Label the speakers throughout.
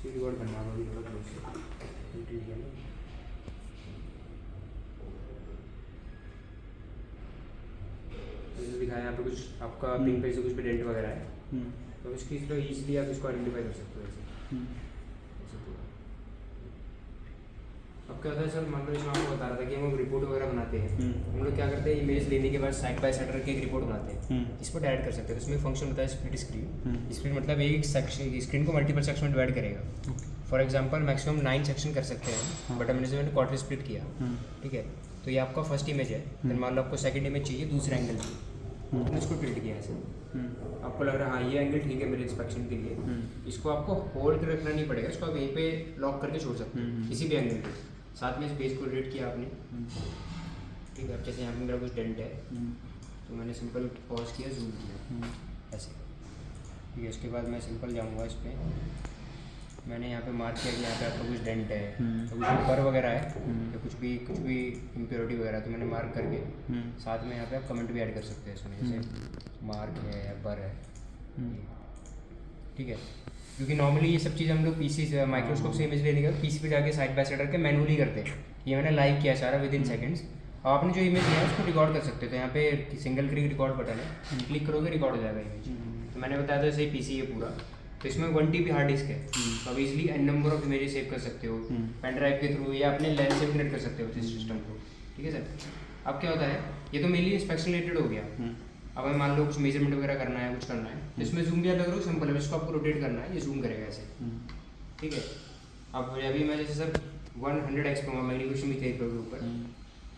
Speaker 1: Record करना होगा अभी थोड़ा क्लोज से, ठीक है ना। जैसे दिखाया यहाँ पे कुछ आपका पिन पे से कुछ पे डेंट वगैरह है, तो इसकी तो ईजिली आप इसको आइडेंटिफाई कर सकते हो ऐसे ऐसे पूरा। अब क्या होता है सर, मान लो इसमें आपको बता रहा था कि हम रिपोर्ट वगैरह बनाते हैं, हम लोग क्या करते हैं इमेज लेने के बाद साइड बाय साइड रख के एक रिपोर्ट बनाते हैं, इस पर ऐड कर सकते हैं। तो इसमें फंक्शन होता है स्प्लिट स्क्रीन। स्प्लिट मतलब एक सेक्शन स्क्रीन को मल्टीपल सेक्शन में डिवाइड करेगा। फॉर एग्जांपल मैक्सिमम 9 सेक्शन कर सकते हैं, बट मैंने क्वार्टर स्प्लिट किया, ठीक है। तो ये आपका फर्स्ट इमेज है, फिर मान लो आपको सेकंड इमेज चाहिए दूसरे एंगल से, तो इसको टिल्ट किया ऐसे, आपको लग रहा है हाँ ये एंगल ठीक है मेरे इंस्पेक्शन के लिए, इसको आपको होल्ड कर रखना नहीं पड़ेगा, इसको आप यहीं पे लॉक करके छोड़ सकते हैं किसी भी एंगल पे। साथ में इस पेज को रोटेट किया आपने, ठीक है। अब जैसे यहाँ पे मेरा कुछ डेंट है, तो मैंने सिंपल पॉज किया, जूम किया ऐसे, ठीक है। उसके बाद मैं सिंपल जाऊँगा इस पर, मैंने यहाँ पे मार्क किया कि यहाँ पे आपका कुछ डेंट है, तो कुछ पर वगैरह है या कुछ भी इम्प्योरिटी वगैरह, तो मैंने मार्क करके साथ में यहाँ पे आप कमेंट भी ऐड कर सकते हैं इसमें, जैसे मार्क है या पर है, ठीक है। क्योंकि नॉर्मली ये सब चीज़ हम लोग पीसी से माइक्रोस्कोप से इमेज लेने के बाद पीसी पे जाके साइड बाय साइड करके मैनुअली करते हैं। ये मैंने लाइव किया सारा विद इन सेकेंड्स। आपने जो इमेज लिया है उसको रिकॉर्ड कर सकते हो, तो यहाँ पे सिंगल क्लिक रिकॉर्ड बटन है, क्लिक करोगे रिकॉर्ड हो जाएगा इमेज। तो मैंने बताया था जैसे पीसी है पूरा, तो इसमें 1 TB हार्ड डिस्क है, तो आप easily N number of images save कर सकते हो पेन ड्राइव के थ्रू, या अपने लेंस से भी कनेक्ट कर सकते हो इस सिस्टम को, ठीक है सर। अब क्या होता है, ये तो मेनली इंस्पेक्शन रिलेटेड हो गया। अब हमें मान लो कुछ मेजरमेंट वगैरह करना है, कुछ करना है, तो इसमें जूम भी अलग करो, सिंपल है, इसको आपको रोटेट करना है, ये जूम करेगा ऐसे, ठीक है। अब अभी मैं जैसे सर 100x पे मैग्नीफिकेशन भी थे के ऊपर,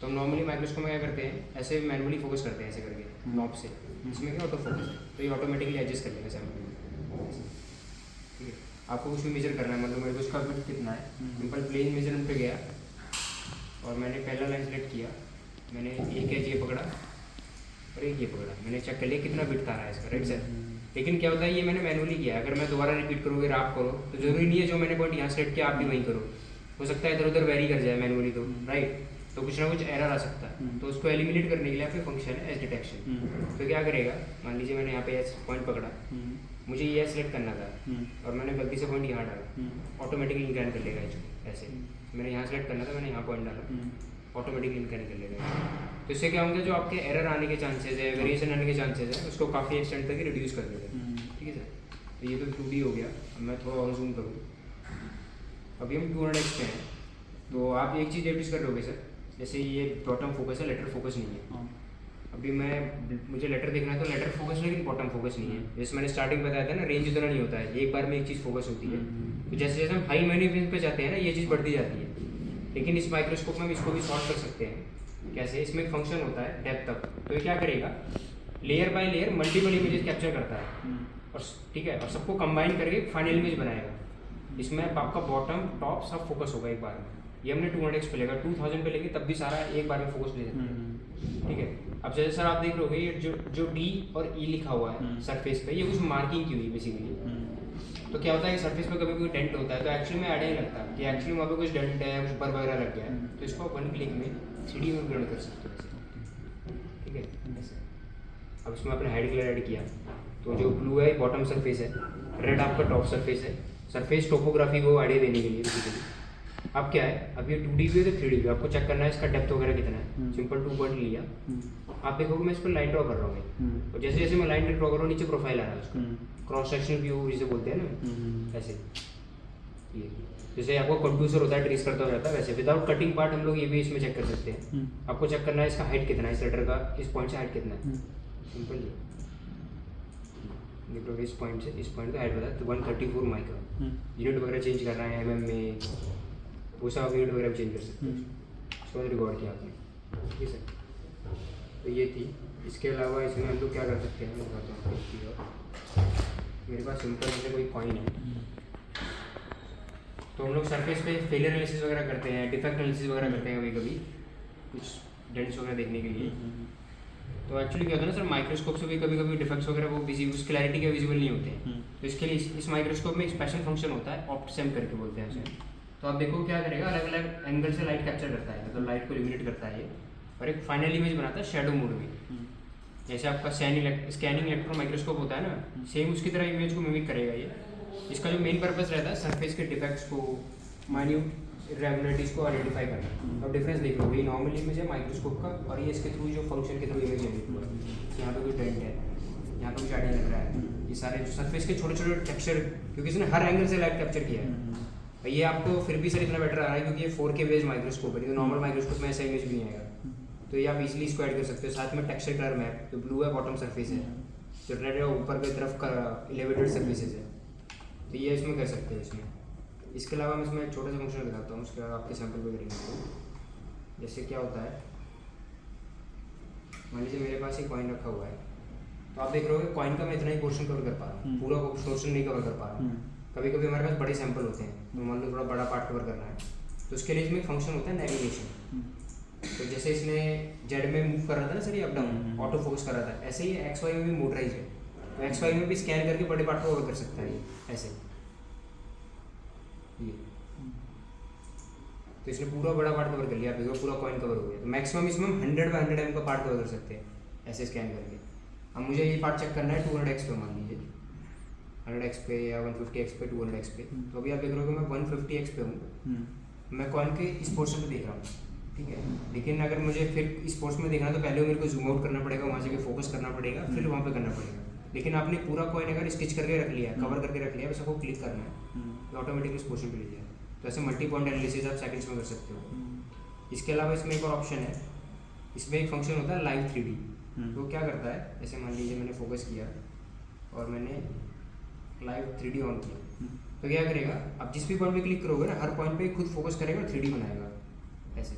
Speaker 1: तो हम नॉर्मली माइक्रोस्कोप में क्या करते हैं, ऐसे मैनुअली फोकस करते हैं ऐसे करके नॉब से, इसमें क्या ऑटो फोकस है, तो ये ऑटोमेटिकली एडजस्ट कर लेगा सैम्पल, ठीक है। आपको कुछ भी मेजर करना है, मतलब मेरे को इसका विड्थ कितना है, सिंपल प्लेन मेजरमेंट पे गया और मैंने पहला लाइन सेलेक्ट किया, मैंने एक एज ये पकड़ा और एक ये पकड़ा, मैंने चेक कर लिया कितना विड्थ आ रहा है इसका, राइट सर। लेकिन क्या होता है, ये मैंने मैनुअली किया, अगर मैं दोबारा रिपीट करूँगा आप करो, तो जरूरी नहीं है जो मैंने पॉइंट यहाँ सेलेक्ट किया आप भी वहीं करो, हो सकता है इधर उधर वेरी कर जाए मैनुअली, तो राइट, तो कुछ ना कुछ एरर आ सकता है। तो उसको एलिमिनेट करने के लिए आपके फंक्शन है एज डिटेक्शन। तो क्या करेगा, मान लीजिए मैंने यहाँ पे एज पॉइंट पकड़ा, मुझे ये सेलेक्ट करना था और मैंने गलती से पॉइंट यहाँ डाला, ऑटोमेटिकली इंक्लाइन कर लेगा ऐसे। मैंने यहाँ सेलेक्ट करना था, मैंने यहाँ पॉइंट डाला, ऑटोमेटिकली इंक्लाइन कर लेगा। तो इससे क्या होंगे, जो आपके एरर आने के चांसेस है, वेरिएशन आने के चांसेस है, उसको काफ़ी एक्सटेंड तक रिड्यूस कर देगा, ठीक है सर। तो ये तो 2D हो गया। अब मैं थोड़ा और जूम करूँ, अभी हम 200x पे हैं, तो आप एक चीज़ नोटिस कर रहे होगे सर, जैसे ये बॉटम फोकस है, लेटर फोकस नहीं है। अभी मुझे लेटर देखना है तो लेटर फोकस, लेकिन बॉटम फोकस नहीं है। जैसे मैंने स्टार्टिंग बताया था ना, रेंज उतना नहीं होता है, एक बार में एक चीज़ फोकस होती है। तो जैसे जैसे हम हाई मैग्नीफिकेशन पे जाते हैं ना, ये चीज़ बढ़ती जाती है। लेकिन इस माइक्रोस्कोप में हम इसको भी सॉल्व कर सकते हैं। कैसे, इसमें एक फंक्शन होता है डेप्थ तक, तो ये क्या करेगा, layer by layer multiple images capture करता है, और ठीक है, और सबको कंबाइन करके फाइनल इमेज बनाएगा। इसमें आपका बॉटम टॉप सब फोकस होगा एक बार में। ये हमने 200x पे लेगा, 2000 पे लेंगे तब भी सारा एक बार में फोकस ले सकते हैं, ठीक है। अब जैसे सर आप देख रहे ये जो D और E लिखा हुआ है सरफेस पे, ये कुछ मार्किंग की हुई बेसिकली। तो क्या होता है, सरफेस पे कभी कोई डेंट होता है तो एक्चुअली में ऐड नहीं लगता कि एक्चुअली वहाँ पे कुछ डेंट है, कुछ बर वगैरह लग गया है, तो इसको 1 क्लिक में 3D में ग्राउंड कर सकते हैं, ठीक है ऐसे। अब इसमें आपने हाइड कलर ऐड किया, तो जो ब्लू है बॉटम सरफेस है, रेड आपका टॉप सरफेस है, सरफेस टोपोग्राफी को आइडिया देने के लिए बेसिकली। अब क्या है, अब ये 2D व्यू है तो 3D व्यू, आपको चेक करना है इसका डेप्थ वगैरह कितना है। सिंपल 2 पॉइंट लिया, आप देखोगे मैं इस पर लाइन ड्रॉ कर रहा हूँ, और जैसे जैसे मैं लाइन ड्रॉ कर रहा हूँ नीचे प्रोफाइल आ रहा है उसका, क्रॉस सेक्शनल व्यू जिसे बोलते हैं ना, ऐसे। ये जैसे आपको कंट्यूसर होता है, ट्रेस करता हो जाता है, वैसे विदाउट कटिंग पार्ट हम लोग ये भी इसमें चेक कर सकते हैं। आपको चेक करना है इसका हाइट कितना है, इस लेटर का इस पॉइंट से हाइट कितना है, सिंपल ये देखो, इस पॉइंट से इस पॉइंट का हाइट बता, तो 134 माइक्रोन। यूनिट वगैरह चेंज करना है mm में, वो सब यूनिट वगैरह भी चेंज कर सकते हैं। उसके बाद रिकॉर्ड किया आपने, ठीक है सर। तो ये थी। इसके अलावा इसमें हम लोग क्या कर सकते हैं, मैं बताता हूँ। मेरे पास सिंपल जैसे कोई कॉइन है, तो हम लोग सरफेस पे फेलियर एनालिसिस वगैरह करते हैं, डिफेक्ट एनालिसिस वगैरह करते हैं कभी कभी, कुछ डेंट्स वगैरह देखने के लिए। तो एक्चुअली क्या होता है ना सर, माइक्रोस्कोप से भी कभी कभी डिफेक्ट्स वगैरह वो उस क्लैरिटी के विजिबल नहीं होते हैं। तो इसके लिए इस माइक्रोस्कोप में एक स्पेशल फंक्शन होता है, ऑप्टसेम करके बोलते हैं उसे। तो आप देखो क्या करेगा, अलग अलग एंगल से लाइट कैप्चर करता है, मतलब लाइट को इल्यूमिनेट करता है ये, और एक फाइनल इमेज बनाता है शैडो मोड में। जैसे आपका स्कैनिंग इलेक्ट्रॉन माइक्रोस्कोप होता है ना, सेम उसकी तरह इमेज को मिमिक करेगा ये। इसका जो मेन पर्पस रहता है सरफेस के डिफेक्ट्स को, माइन्यूट इरेगुलरिटीज़ को आइडेंटिफाई करना। अब डिफरेंस देख लो, ये नॉर्मल इमेज है माइक्रोस्कोप का, और ये इसके थ्रू जो फंक्शन के थ्रू इमेज है यहाँ पे कुछ डेंट है, यहाँ पे कुछ आइडिया लग रहा है, ये सारे जो सरफेस के छोटे छोटे टेक्सचर, क्योंकि इसने हर एंगल से लाइट कैप्चर किया है। ये आपको फिर भी सर इतना बेटर आ रहा है क्योंकि ये 4K बेस्ड माइक्रोस्कोप है, तो नॉर्मल माइक्रोस्कोप में ऐसा इमेज भी नहीं आएगा। तो ये आप इजीली इसको ऐड कर सकते हो। साथ में टेक्सचर कलर मैप, जो ब्लू है बॉटम सरफेस है, जो रेड है ऊपर की तरफ का एलिवेटेड सर्फेसेज है, तो ये इसमें कर सकते हो इसमें। इसके अलावा मैं इसमें एक छोटा सा फंक्शन दिखाता हूँ, उसके बाद आपके सैंपल पे करेंगे। जैसे क्या होता है, मान लीजिए मेरे पास एक कॉइन रखा हुआ है, तो आप देख रहे हो कॉइन का मैं इतना ही पोर्शन कवर कर पा रहा हूँ, पूरा पोर्शन नहीं कवर कर पा रहा हूँ। कभी कभी हमारे पास बड़े सैंपल होते हैं, तो मान लो थोड़ा बड़ा पार्ट कवर करना है, तो उसके लिए इसमें एक फंक्शन होता है नेविगेशन। तो जैसे इसने जेड में मूव कर रहा था ना सर, ये अप डाउन ऑटो फोकस कर रहा था, ऐसे ही एक्स वाई में भी मोटराइज है, तो एक्स वाई में भी स्कैन करके बड़े पार्ट को कवर कर सकता है ये ऐसे। ये तो इसने पूरा बड़ा पार्ट कवर कर लिया, आप देखो पूरा कॉइन कवर हो गया। तो मैक्सिमम इसमें हम 100/100 का पार्ट कवर कर सकते हैं ऐसे स्कैन करके। अब मुझे ये पार्ट चेक करना है 200x पे, मान लीजिए 100x पे या 150x पे, 200x पे। तो अभी आप देख रहे हो कि मैं 150x पे हूँ, मैं कॉइन के इस पोर्शन पे देख रहा हूँ, ठीक है। लेकिन अगर मुझे फिर इस पोर्शन में देखना है तो पहले मेरे को जूम आउट करना पड़ेगा, वहाँ से फोकस करना पड़ेगा, फिर वहाँ पे करना पड़ेगा। लेकिन आपने पूरा कॉइन अगर स्टिच करके रख लिया है, कवर करके रख लिया है, बस आपको क्लिक करना है तो ऑटोमेटिकली इस पोर्शन पे ले जाए। तो ऐसे मल्टी पॉइंट एनालिसिस आप सेकंड्स में कर सकते हो। इसके अलावा इसमें एक और ऑप्शन है, इसमें एक फंक्शन होता है लाइव 3D। तो क्या करता है, जैसे मान लीजिए मैंने फोकस किया और मैंने लाइव 3D ऑन किया, तो क्या करेगा, आप जिस भी पॉइंट पे क्लिक करोगे ना, हर पॉइंट पे खुद फोकस करेगा और 3D बनाएगा ऐसे।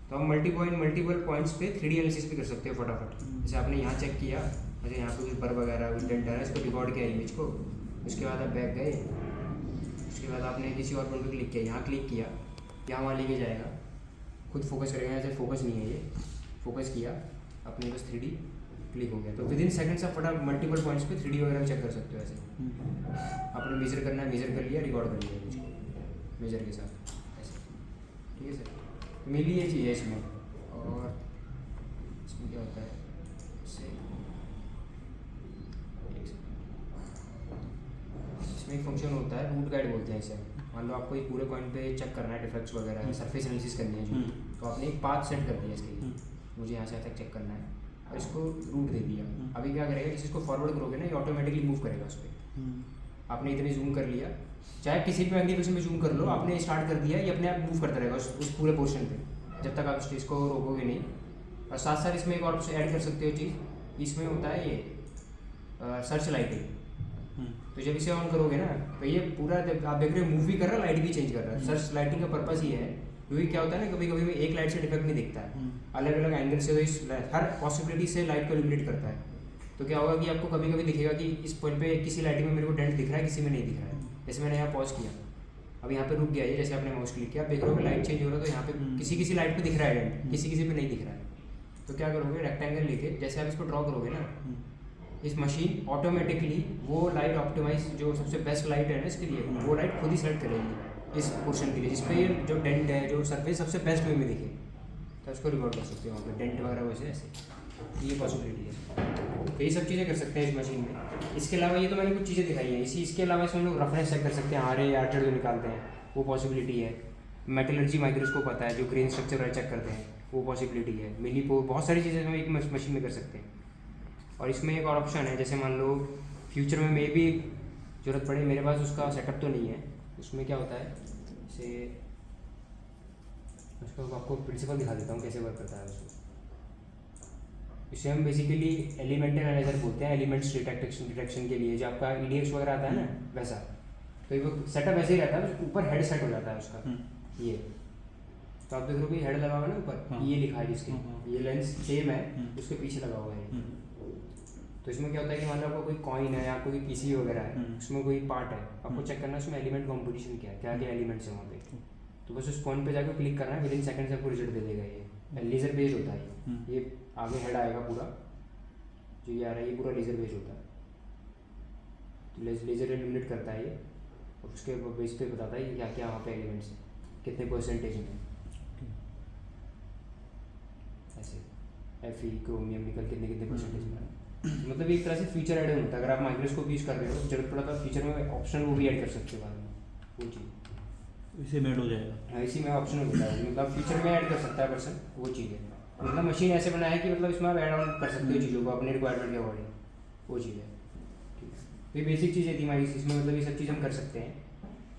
Speaker 1: तो आप मल्टीपल पॉइंट्स पे 3D एनालिसिस भी कर सकते हो फटाफट। जैसे आपने यहाँ चेक किया, अच्छा यहाँ पे कुछ बर वगैरह कुछ डेंट है, इसको रिकॉर्ड किया इमेज को, उसके बाद आप बैक गए, उसके बाद आपने किसी और पॉइंट पे क्लिक किया, यहाँ क्लिक किया, यहाँ वहाँ लेके जाएगा, खुद फोकस करेगा। ऐसे फोकस नहीं है, ये फोकस किया अपने बस 3D क्लिक हो गया। तो विद इन सेकंड्स आप फटाफट मल्टीपल पॉइंट्स पे 3D वगैरह चेक कर सकते हो ऐसे। आपने मेजर करना है, मेजर कर लिया, रिकॉर्ड कर लिया इसको मेजर के साथ ऐसे, ठीक है सर। तो मेनली ये चीज़ है इसमें। और इसमें क्या होता है, इसमें एक फंक्शन होता है रूट गाइड बोलते हैं इसे। मान लो आपको एक पूरे पॉइंट पे चेक करना है, डिफेक्ट्स वगैरह है, सरफेस एनालिसिस करनी है जो, तो आपने एक पाथ सेट कर दिया इसके लिए, मुझे यहाँ से यहाँ तक चेक करना है, और इसको रूट दे दिया। अभी क्या करेगा, जिस इसको फॉरवर्ड करोगे ना, ये ऑटोमेटिकली मूव करेगा उस पर। आपने इतने जूम कर लिया, चाहे किसी भी एंगल में जूम कर लो, आपने स्टार्ट कर दिया, ये अपने आप मूव करता रहेगा उस पूरे पोर्शन पे, जब तक आप इसको रोकोगे नहीं। और साथ साथ इसमें एक और ऐड कर सकते हो चीज़, इसमें होता है ये सर्च लाइटिंग। तो जब इसे ऑन करोगे ना, तो ये पूरा आप देख रहे हो मूव भी कर रहा है, लाइट भी चेंज कर रहा है। सर्च लाइटिंग का पर्पस ये है, क्योंकि क्या होता है ना, कभी कभी में एक लाइट से डिफेक्ट नहीं दिखता है, अलग अलग एंगल से, तो इस हर पॉसिबिलिटी से लाइट को इल्यूमिनेट करता है। तो क्या होगा कि आपको कभी कभी दिखेगा कि इस पॉइंट पे किसी लाइटिंग में मेरे को डेंट दिख रहा है, किसी में नहीं दिख रहा है। जैसे मैंने यहाँ पॉज किया, अब यहाँ पे रुक गया ये, जैसे आपने माउस क्लिक किया, आप देख रहे हो कि लाइट चेंज हो रहा है, तो यहाँ पे किसी लाइट पे दिख रहा है डेंट, किसी पे नहीं दिख रहा है। तो क्या करोगे, रेक्टेंगल लेके जैसे आप इसको ड्रॉ करोगे ना, इस मशीन ऑटोमेटिकली वो लाइट ऑप्टिमाइज, जो सबसे बेस्ट लाइट है ना इसके लिए, वो लाइट खुद ही सेलेक्ट करेगी इस पोर्शन के लिए, जिसपे जो डेंट है, जो सरफेस सबसे बेस्ट वे में दिखे, तो उसको रिकॉर्ड कर सकते हो वहाँ पे डेंट वगैरह वैसे ऐसे। ये पॉसिबिलिटी है, तो ये सब चीज़ें कर सकते हैं इस मशीन में। इसके अलावा ये तो मैंने कुछ चीज़ें दिखाई हैं, इसके अलावा इसमें हम लोग रफनेस चेक कर सकते हैं, आर ए आर्चर जो निकालते हैं, वो पॉसिबिलिटी है। मेटलर्जी माइक्रोस्कोप आता है जो ग्रेन स्ट्रक्चर वगैरह चेक करते हैं, वो पॉसिबिलिटी है। मिलीपो, बहुत सारी चीज़ें हम एक मशीन में कर सकते हैं। और इसमें एक और ऑप्शन है, जैसे मान लो फ्यूचर में मे भी ज़रूरत पड़े, मेरे पास उसका सेटअप तो नहीं है। उसमें क्या होता है, जैसे उसको आपको प्रिंसिपल दिखा देता हूँ कैसे वर्क करता है उसको। इसे हम बेसिकली एलिमेंटल एनालाइजर बोलते हैं, एलिमेंट्स डिटेक्शन के लिए, जो आपका EDX वगैरह आता है ना वैसा। तो ये सेटअप ऐसे ही रहता है, ऊपर हेड सेट हो जाता है उसका ये। तो आप देख लो कि हेड लगा हुआ है ना ऊपर, ये लिखा है जिसके, ये लेंस सेम है, उसके पीछे लगा हुआ है। तो इसमें क्या होता है कि मान लो आपको कोई कॉइन है या कोई पीसी वगैरह है, उसमें कोई पार्ट है, आपको चेक करना है उसमें एलिमेंट कॉम्पोजिशन क्या है, क्या क्या एलिमेंट्स है वहाँ पे। तो बस उस पॉइंट पे जाकर क्लिक करना है, विद इन सेकंड से आपको रिजल्ट दे देगा। ये लेज़र बेस्ड होता है, ये आगे हेड आएगा पूरा, जो ये आ रहा है ये पूरा लेज़र बेस्ड होता है। तो लेज़र इल्यूमिनेट करता है ये, और उसके बेस पे बताता है कि क्या क्या वहाँ पे एलिमेंट्स हैं, कितने परसेंटेज में। ऐसे Fe क्रोमियम निकल कितने कितने परसेंटेज में। मतलब एक तरह से फीचर ऐड होता है, अगर आप माइक्रोस्कोप यूज़ कर रहे हो जरूरत पड़ा तो फीचर में ऑप्शन वो भी ऐड कर सकते हो बाद में, वो चीज़
Speaker 2: इसे मेड हो जाएगा।
Speaker 1: हाँ इसी में ऑप्शन होता है, मतलब फीचर में ऐड कर सकता है पर्सन, वो चीज़ है। मतलब मशीन ऐसे बनाया है कि मतलब इसमें आप ऐड ऑन कर सकते हो चीज़ों को अपने रिक्वायरमेंट के अकॉर्डिंग, वो चीज़ है। ठीक है, तो ये बेसिक चीज़ है हमारी इसमें, मतलब ये सब चीज़ हम कर सकते हैं।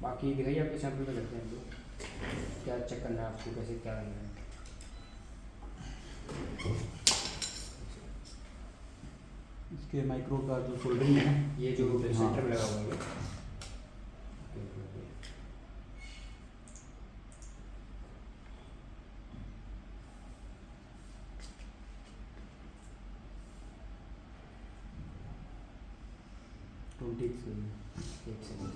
Speaker 1: बाकी दिखाइए आपके सैम्पल पे करते हैं हम लोग, क्या चेक करना है आपको, कैसे क्या करना है।
Speaker 2: इसके माइक्रो का जो सोल्डरिंग है,
Speaker 1: ये जो
Speaker 2: हाँ।
Speaker 1: सेंटर में लगा हुआ है,
Speaker 2: एक
Speaker 1: एक सेकंड।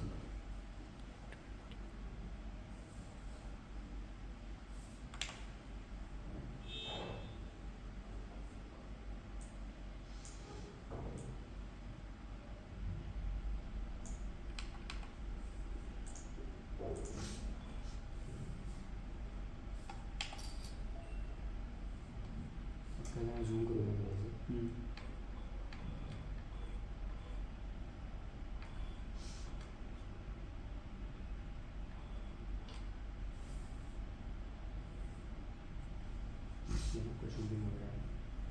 Speaker 1: पहले जूम करूँगा थोड़ा सा। क्वेश्चन भी हो रहा है,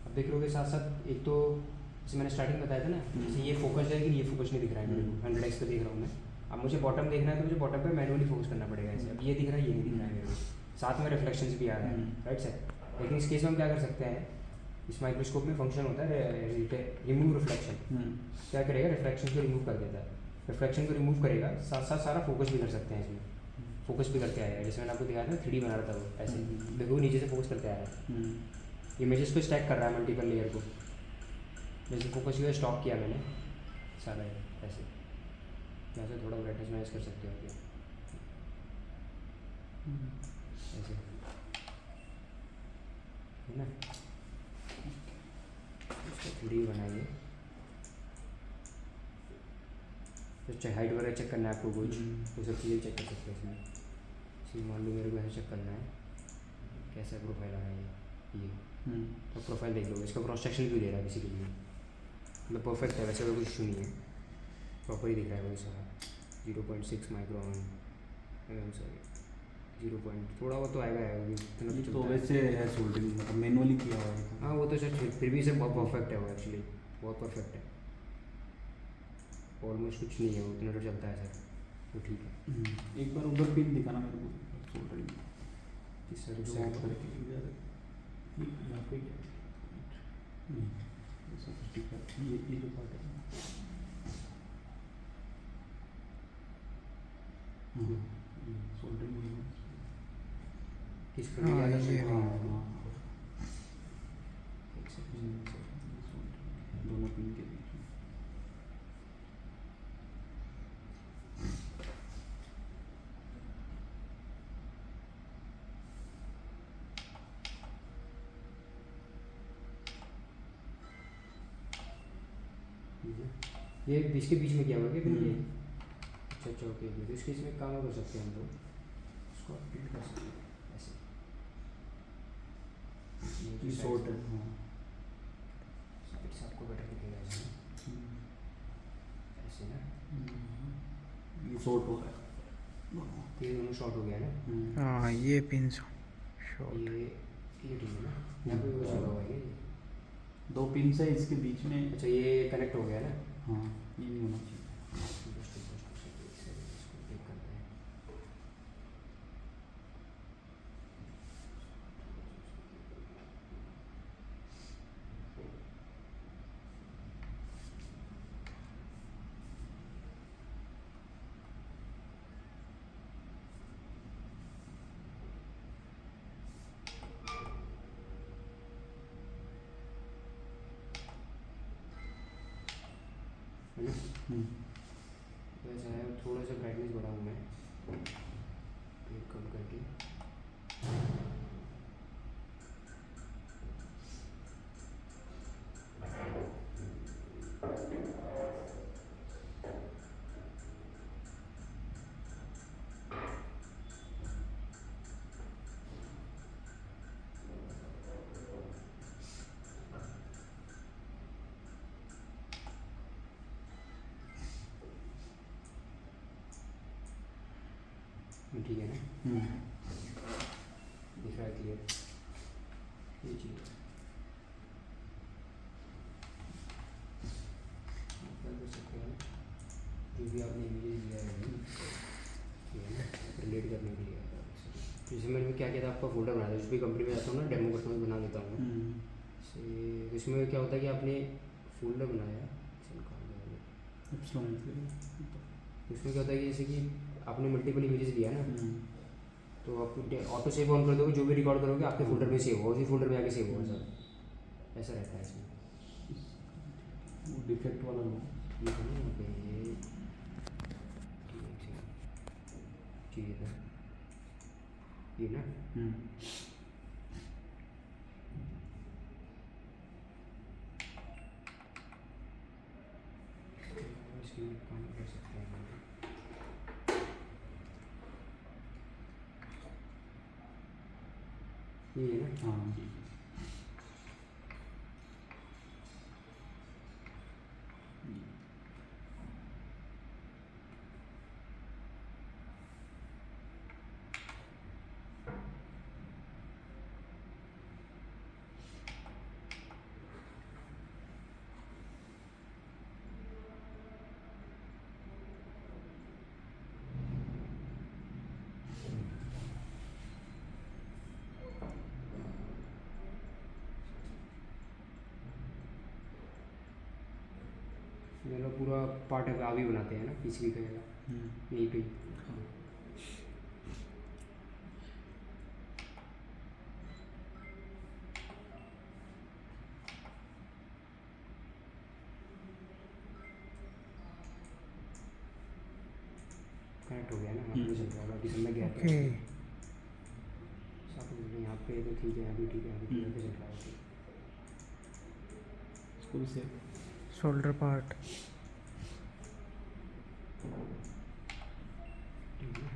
Speaker 1: अब देख रहे हो साथ साथ एक तो जैसे मैंने स्टार्टिंग बताया था ना, जैसे ये फोकस है लेकिन ये फोकस नहीं दिख रहा है मेरे को, 100x पे देख रहा हूँ मैं। अब मुझे बॉटम देखना है तो मुझे बॉटम पे मैनुअली फोकस करना पड़ेगा ऐसे, अब ये दिख रहा है ये नहीं दिख रहा है मेरे को, साथ में रिफ्लेक्शंस भी आ रहा है, राइट सर। लेकिन इस केस में हम क्या कर सकते हैं, इस माइक्रोस्कोप में फंक्शन होता है रिमूव रिफ्लेक्शन, क्या करेगा रिफ्लेक्शन को रिमूव कर देता है, रिफ्लेक्शन को रिमूव करेगा साथ साथ सारा फोकस भी कर सकते हैं इसमें, फोकस भी करके आएगा। जैसे मैंने आपको दिखाया था 3D बना रहा था वो ऐसे, देखो वो नीचे से फोकस करके आ रहा है, इमेजेस को स्टैक कर रहा है मल्टीपल लेयर को, जैसे फोकस किया स्टॉप किया मैंने सारा ऐसे, यहाँ से थोड़ा ब्राइटनेस मैनेज कर सकते हो आप ऐसे, है ना। इसको 3D बनाइए, तो चाहे हाइट वगैरह चेक करना है आपको कुछ, वो सब चीज़ें चेक कर सकते हैं इसमें। इसी मान लो मेरे को ऐसे चेक करना है कैसा प्रोफाइल आ रहा है ये, तो प्रोफाइल देख लो, इसका क्रॉस सेक्शन भी दे रहा है बेसिकली, मतलब परफेक्ट है वैसे, कोई कुछ इशू नहीं है, प्रॉपर ही दिख रहा है वही सारा। 0.6 माइक्रोन सॉरी 0 पॉइंट थोड़ा वो तो आएगा इतना
Speaker 2: तो वैसे है सोल्डरिंग, मतलब मैनुअली किया हुआ है।
Speaker 1: हाँ वो तो सर फिर भी सर बहुत परफेक्ट है वो, एक्चुअली बहुत परफेक्ट है, ऑलमोस्ट कुछ नहीं है वो, इतना तो चलता है सर, तो ठीक है।
Speaker 2: एक बार उधर पिन दिखाना मेरे को सोल्डरिंग,
Speaker 1: इस सर
Speaker 2: जो
Speaker 1: से
Speaker 2: ऑफ करके इधर यहाँ पे नहीं ऐसा कुछ दिखा, ये जो पार्ट है सोल्डरिंग
Speaker 1: किस पर
Speaker 3: हाँ,
Speaker 1: क्या
Speaker 3: ये
Speaker 2: दोनों पिन के बीच में।
Speaker 1: ये इसके बीच में क्या हुआ क्या ये, अच्छा अच्छा ओके, तो इसके इसमें काम कर सकते हैं हम लोग, इसको अपडेट कर सकते हैं ऐसे,
Speaker 2: ये शॉर्ट है, हाँ
Speaker 1: साइड्स आपको बेटर दिखेगा ऐसे, ऐसे ना
Speaker 2: ये शॉर्ट हो रहा है,
Speaker 1: तो ये दोनों शॉर्ट हो गया ना,
Speaker 3: हाँ ये पिन शॉर्ट,
Speaker 1: ये ठीक है ना, यहाँ पे वो चला हुआ है ये,
Speaker 2: दो पिन है इसके बीच में।
Speaker 1: अच्छा ये कनेक्ट हो गया ना,
Speaker 2: हाँ ये नहीं होना चाहिए।
Speaker 1: है ना, वैसा है, थोड़ा सा ब्राइटनेस बढ़ाऊँ मैं, फिर कम करके, ठीक है ना, दिख रहा है क्लियर, ये चीज़ आप कर सकते हैं जो भी आपने इमेज लिया है रिलेट करने के लिए। जैसे मैंने क्या किया था, आपका फोल्डर बनाया था, जिस भी कंपनी में जाता हूँ ना, डेमो करता हूँ, बना देता हूँ से। इसमें क्या होता है कि आपने फोल्डर बनाया, उसमें क्या होता है कि जैसे कि आपने मल्टीपल इमेजेस लिया ना, तो आप ऑटो सेव ऑन कर दोगे, जो भी रिकॉर्ड करोगे आपके फोल्डर में सेव होगा, उसी फोल्डर में आके सेव होगा सर, ऐसा रहता है इसमें।
Speaker 2: डिफेक्ट वाला लो,
Speaker 1: ये है ना यहाँ पे, ये ठीक है, ये ना इसमें काम कर सकते हैं। ये है ना,
Speaker 2: हाँ
Speaker 1: ये लोग पूरा पार्ट है आप ही बनाते हैं ना, पीसीबी का यहीं पे ही। कनेक्ट हो गया ना, आपको चल रहा है, बाकी सब में गया
Speaker 3: ओके।
Speaker 1: यहाँ पे तो ठीक है, अभी ठीक है, अभी ठीक है, चल रहा है
Speaker 2: इसको भी सेव
Speaker 3: शोल्डर पार्ट।
Speaker 1: ठीक है।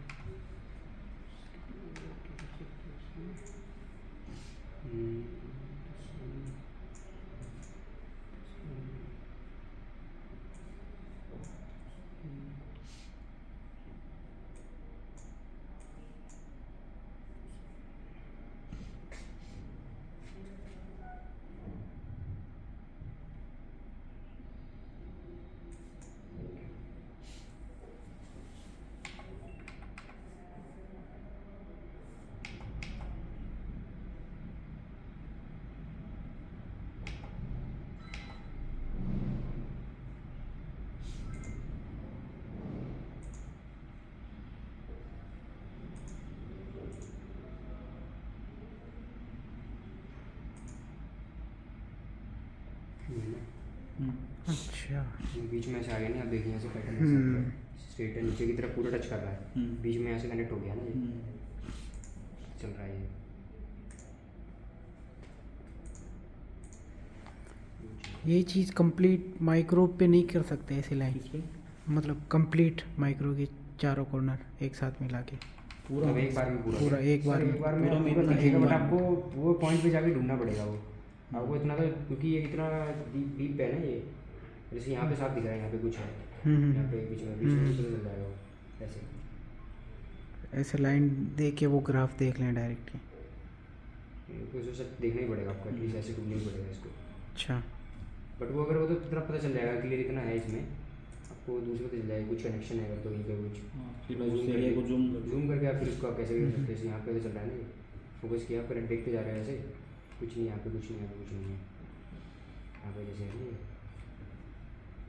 Speaker 3: अच्छा।
Speaker 1: बीच में से आ गया नहीं, आप देखिए यहाँ से पैटर्न स्ट्रेट है, नीचे की तरफ पूरा टच कर रहा है, बीच में यहाँ से कनेक्ट हो गया ना, ये चल रहा है
Speaker 3: ये चीज़ कंप्लीट माइक्रो पे नहीं कर सकते ऐसी लाइन,
Speaker 2: किस पे
Speaker 3: मतलब कंप्लीट माइक्रो के चारों कॉर्नर एक साथ मिला के
Speaker 2: पूरा
Speaker 1: मतलब एक बार में
Speaker 3: पूरा एक बार में।
Speaker 1: एक बार में
Speaker 2: पूरा
Speaker 1: पूरा
Speaker 2: में
Speaker 1: दिखेगा,
Speaker 2: एक
Speaker 1: बट
Speaker 2: बार में।
Speaker 1: आपको वो पॉइंट पे जाके ढूंढना पड़ेगा वो आपको इतना तो, क्योंकि ये इतना डीप है ना ये, जैसे यहाँ पे साफ दिख रहा है, यहाँ पे कुछ है, यहाँ पे बीच में पता चल जाएगा वो ऐसे।
Speaker 3: ऐसे लाइन देख के वो ग्राफ देख लें डायरेक्टली।
Speaker 1: तो उसे सब देखना ही पड़ेगा आपको, एटलीस्ट ऐसे ढूंढना ही पड़ेगा इसको।
Speaker 3: अच्छा।
Speaker 1: बट वो अगर वो तो इतना पता चल जाएगा, क्लियर इतना है इसमें, आपको दूसरे पता चल जाएगा कुछ कनेक्शन है अगर तो यहीं पे कुछ,
Speaker 2: फिर उस एरिया को जूम कर
Speaker 1: जूम करके आप फिर इसको आप कैसे भी कर सकते हैं। यहाँ पे पता चल रहा है ना, फोकस किया, करंट देखते जा रहे हैं ऐसे, कुछ नहीं यहाँ पे, कुछ नहीं यहाँ पे, कुछ नहीं है यहाँ पे, जैसे है ना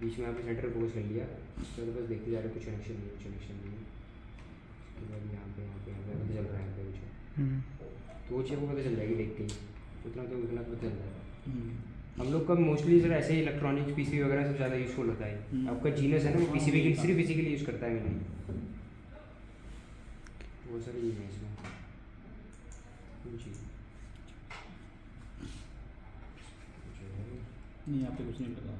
Speaker 1: बीच में आपने सेंटर फोकस कर लिया, तो बस देखते जा रहे कुछ कनेक्शन नहीं है, कुछ कनेक्शन नहीं है। उसके बाद यहाँ पे पता चल रहा है यहाँ पे कुछ, तो वो चीज़ आपको पता चल जाएगी देखते ही, उतना तो पता चल जाएगा। हम लोग का मोस्टली सर ऐसे ही इलेक्ट्रॉनिक्स पीसीबी वगैरह सब ज़्यादा यूज़फुल होता है। आपका जीनस है ना, वो पीसीबी के सिर्फ इसी के लिए यूज़ करता है, मैंने वो सर ये है इसमें जी।
Speaker 2: नहीं यहाँ पे कुछ नहीं लगा।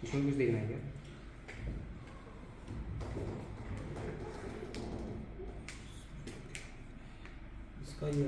Speaker 1: इसमें कुछ देखना है क्या?
Speaker 2: इसका ये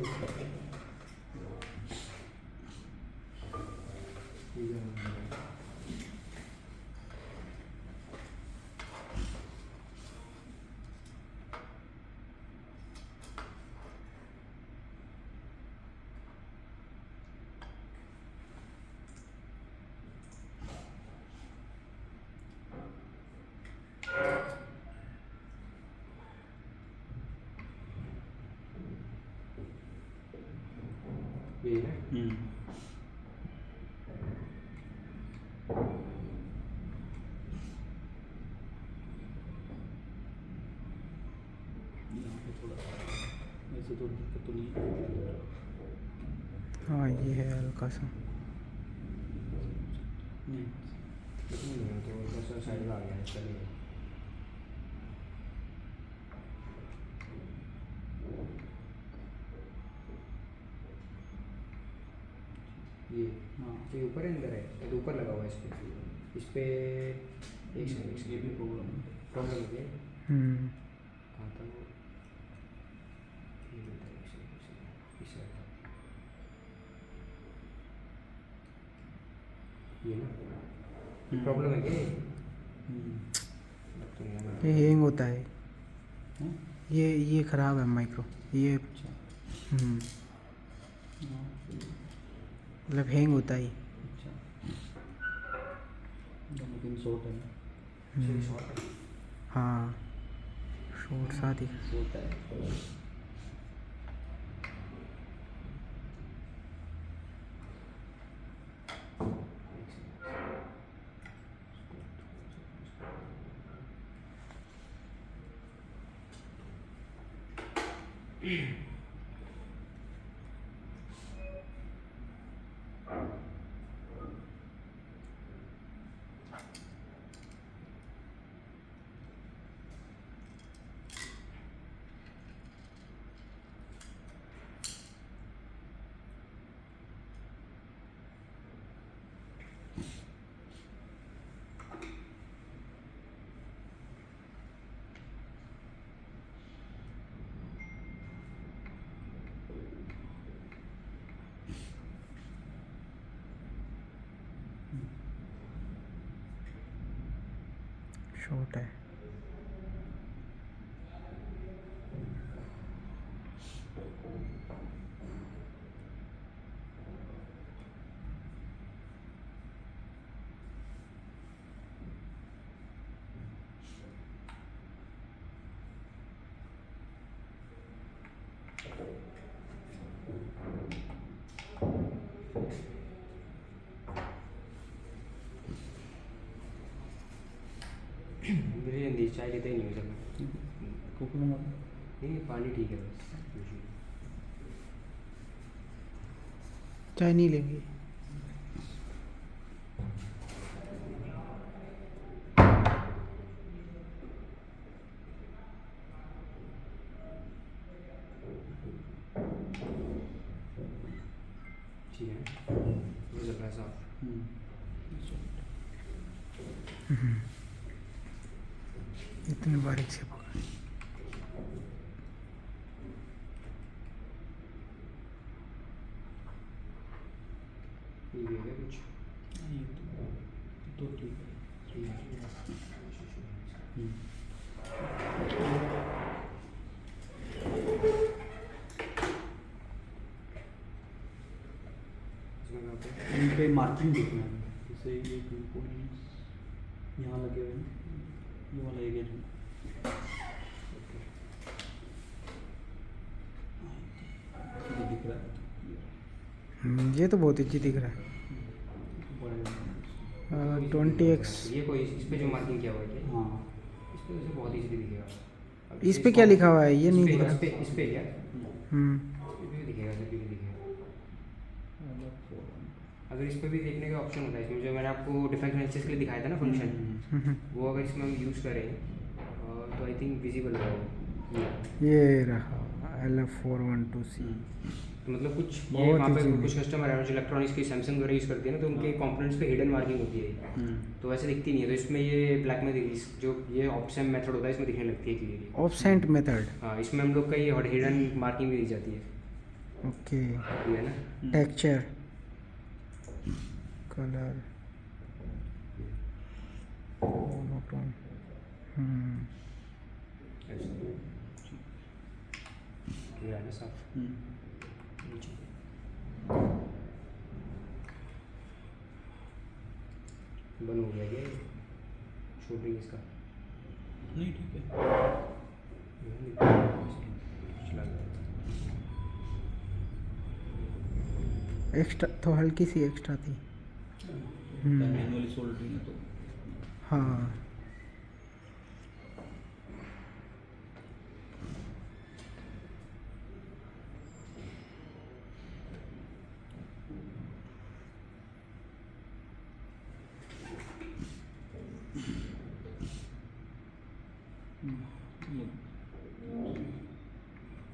Speaker 1: ये ना
Speaker 2: यहाँ पे थोड़ा ऐसे तो दिक्कत तो नहीं है।
Speaker 3: हाँ ये है हल्का सा।
Speaker 2: नहीं
Speaker 1: नहीं है, तो थोड़ा सा साइड में आ गया है, चलिए। ये
Speaker 2: हाँ
Speaker 1: ये ऊपर है अंदर है, ये तो ऊपर लगा हुआ है इस पे एक सेकंड,
Speaker 2: ये भी प्रॉब्लम है।
Speaker 1: प्रॉब्लम है
Speaker 3: हम्म।
Speaker 1: कहाँ था वो, ये होता है, एक सेकंड, इस साइड ये ना प्रॉब्लम है क्या ये? तो नहीं है ना।
Speaker 3: ये हैंग होता है,
Speaker 2: हैं?
Speaker 3: ये ख़राब है माइक्रो ये।
Speaker 2: अच्छा
Speaker 3: हम्म,
Speaker 2: हाँ,
Speaker 3: मतलब हैंग होता है।
Speaker 2: अच्छा लेकिन शॉर्ट है ना।
Speaker 1: ये शॉर्ट है।
Speaker 3: हाँ शॉर्ट साथ ही।
Speaker 2: शॉर्ट है।
Speaker 3: शॉर्ट है।
Speaker 1: मेरी जल्दी चाय लेते ही नहीं हो सकता।
Speaker 2: कोकोनट वाला
Speaker 1: नहीं पानी ठीक है बस usually।
Speaker 3: चाय नहीं लेंगे।
Speaker 1: ठीक है वो चल रहा है साफ।
Speaker 3: इतने बारीक से पकड़।
Speaker 1: ये भी है क्या कुछ?
Speaker 2: ये तो ठीक है।
Speaker 1: ठीक है। इसमें कहाँ पे?
Speaker 2: इन पे मार्किंग देखना है, जैसे ये 2 पॉइंट्स यहाँ लगे हुए हैं, ये वाला एरिया जो ये दिख रहा है।
Speaker 3: ये तो बहुत अच्छी दिख रहा है।
Speaker 2: बड़ा
Speaker 3: 20x।
Speaker 1: ये कोई इस पे जो मार्किंग किया हुआ है क्या?
Speaker 2: हाँ
Speaker 1: इस पे वैसे बहुत इजीली दिखेगा। अब
Speaker 3: इस पे क्या लिखा हुआ है ये नहीं दिख रहा।
Speaker 1: इस पे क्या?
Speaker 3: हम्म।
Speaker 1: इस पे भी दिखेगा, जब भी दिखेगा। अगर इस पे भी देखने का ऑप्शन होता है, इसमें जो मैंने आपको डिफेक्ट एनालिसिस के लिए दिखाया था ना फंक्शन, वो अगर इसमें हम यूज़ करें तो आई थिंक विजिबल होगा
Speaker 3: ये रहा LF412C।
Speaker 1: तो मतलब कुछ ये
Speaker 3: बहुत
Speaker 1: वहाँ पे
Speaker 3: easy
Speaker 1: कुछ कस्टमर है जो इलेक्ट्रॉनिक्स की सैमसंग वगैरह यूज़ करती है ना, तो उनके कंपोनेंट्स पे हिडन मार्किंग होती है, तो वैसे दिखती नहीं है। तो इसमें ये ब्लैक में जो ये ऑप्शन मेथड होता है इसमें दिखने लगती है क्लियरली।
Speaker 3: ऑफसेंट मेथड।
Speaker 1: हाँ इसमें हम लोग का ये हिडन मार्किंग भी दी जाती है,
Speaker 3: ओके।
Speaker 1: ये है ना।
Speaker 3: Texture colour monotone.
Speaker 1: ये है ना साफ नीचे। बंद हो गया क्या शूटिंग इसका?
Speaker 2: नहीं ठीक है।
Speaker 1: चला गया।
Speaker 3: एक्स्ट्रा तो हल्की सी एक्स्ट्रा थी।
Speaker 2: मैनुअली सोल्डरिंग है तो
Speaker 3: हाँ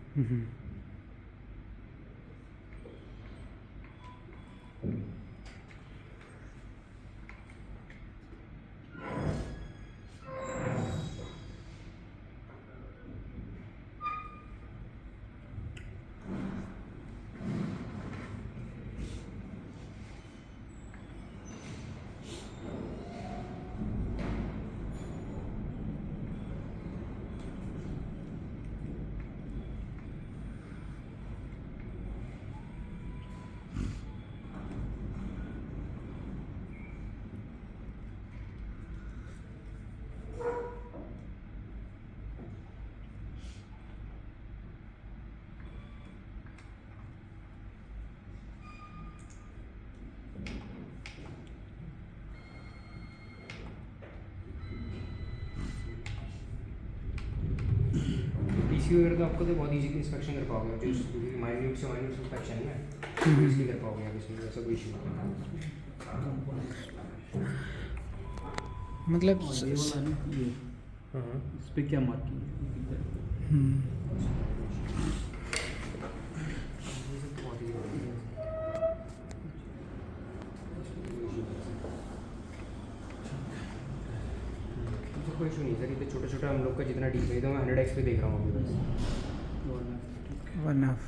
Speaker 2: ये
Speaker 3: हम्म।
Speaker 1: पीसी वगैरह तो आपको तो बहुत इजी इंस्पेक्शन कर पाओगे, जो माइन्यूट से माइन्यूट इंस्पेक्शन है इजीली कर पाओगे आप, इसमें ऐसा कोई इशू नहीं है।
Speaker 3: मतलब
Speaker 2: और ये वाला ना ये
Speaker 1: हाँ
Speaker 2: इस पे क्या मार्किंग है?
Speaker 3: हम्म।
Speaker 1: ये सब तो बहुत easy होती है। तो कोई इशू नहीं सर, ये तो छोटा छोटा हम लोग का जितना डीप है तो मैं 100x पे देख रहा हूँ अभी बस।
Speaker 3: वन ऑफ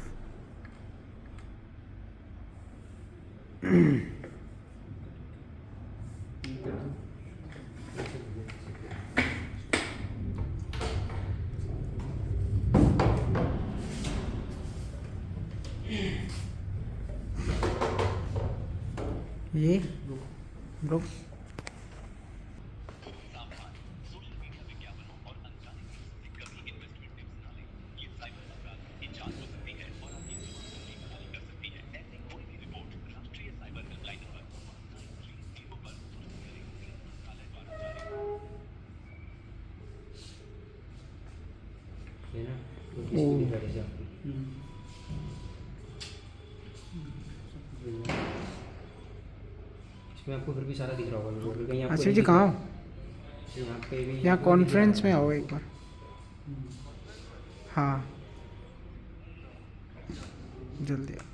Speaker 3: ये ब्रो
Speaker 1: ये ना तो किसी को दिखा जैसे आपको इसमें आपको फिर भी सारा दिख रहा होगा, बिल्कुल कहीं आपको
Speaker 3: अच्छा
Speaker 1: नहीं
Speaker 3: जी
Speaker 1: दिख रहा।
Speaker 3: कहाँ हो?
Speaker 1: यहाँ पे भी
Speaker 3: यहाँ
Speaker 1: आपको
Speaker 3: कॉन्फ्रेंस
Speaker 1: दिख
Speaker 3: में
Speaker 1: रहा
Speaker 3: आओ एक बार। हाँ जल्दी आओ।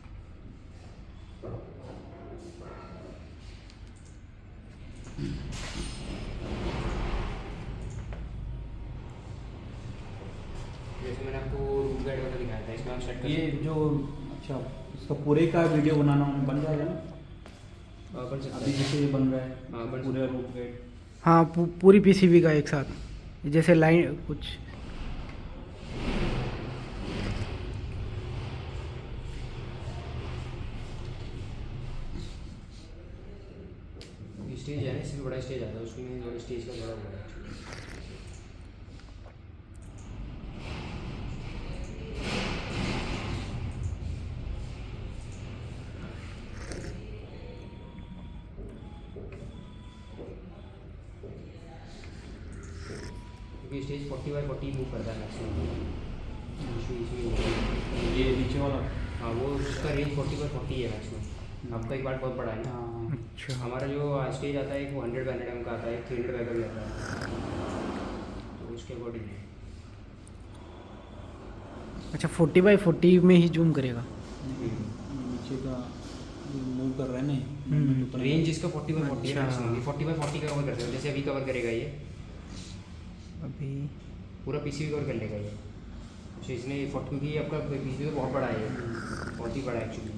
Speaker 1: जैसे मैंने आपको रूट गाइड वाला दिखाया था, इसमें आप सेट कर
Speaker 2: ये
Speaker 1: सकते
Speaker 2: जो अच्छा इसका पूरे का वीडियो बनाना बन जाएगा ना?
Speaker 1: हो। बन सकता
Speaker 2: अभी
Speaker 1: है।
Speaker 2: जैसे ये बन रहा है
Speaker 1: हाँ, बन
Speaker 2: पूरे रूट गाइड
Speaker 3: हाँ पूरी पीसीबी का एक साथ, जैसे लाइन कुछ
Speaker 1: स्टेज है ना, इससे भी बड़ा स्टेज आता है, उसमें बड़ा स्टेज का बड़ा हुआ है। क्योंकि स्टेज 40x40 मूव करता है मैक्सिमम, इसमें
Speaker 2: ये नीचे वाला
Speaker 1: हाँ वो उसका रेंज 40x40 है मैक्सिमम। आपका एक बार बहुत बड़ा है ना।
Speaker 2: हाँ
Speaker 3: अच्छा
Speaker 1: हमारा जो स्टेज आता है वो 100 का आता है, 300 का भी आता है, तो उसके अकॉर्डिंग है।
Speaker 3: अच्छा 40x40 में ही जूम करेगा।
Speaker 2: नीचे का मूव कर रहा है नहीं
Speaker 3: हम्म।
Speaker 2: उतना
Speaker 1: रेंज इसका 40x40 है
Speaker 3: अच्छा।
Speaker 1: मैक्सिमम, 40x40 का कवर कर सकते हो, जैसे अभी कवर करेगा ये
Speaker 3: अभी
Speaker 1: पूरा पीसीबी कवर कर लेगा ये। अच्छा इसने 40 क्योंकि आपका पीसीबी तो बहुत बड़ा है ये, बहुत ही बड़ा है एक्चुअली,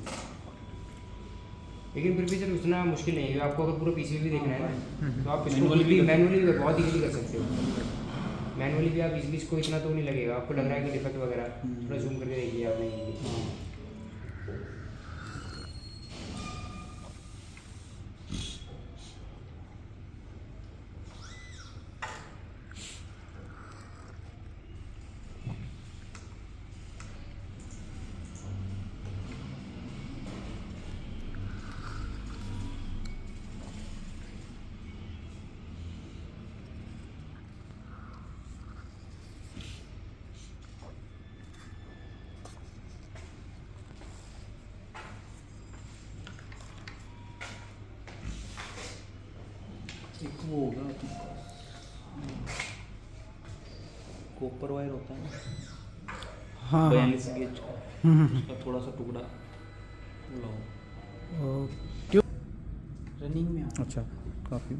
Speaker 1: लेकिन फिर भी सर उतना मुश्किल नहीं है। आपको अगर पूरा पीसीबी भी देखना है ना तो आप इसको
Speaker 2: Manually भी
Speaker 1: मैनुअली भी बहुत इजीली कर सकते हो। मैनुअली भी आप इजीली, इसको इतना तो नहीं लगेगा आपको, लग रहा है कि डिफेक्ट वगैरह, थोड़ा जूम करके देखिए आपने।
Speaker 2: वो होगा आपके पास कॉपर वायर होता है ना,
Speaker 3: हाँ हाँ
Speaker 2: 42 गेज का, उसका थोड़ा सा टुकड़ा लाओ।
Speaker 3: क्यों रनिंग में
Speaker 2: अच्छा काफ़ी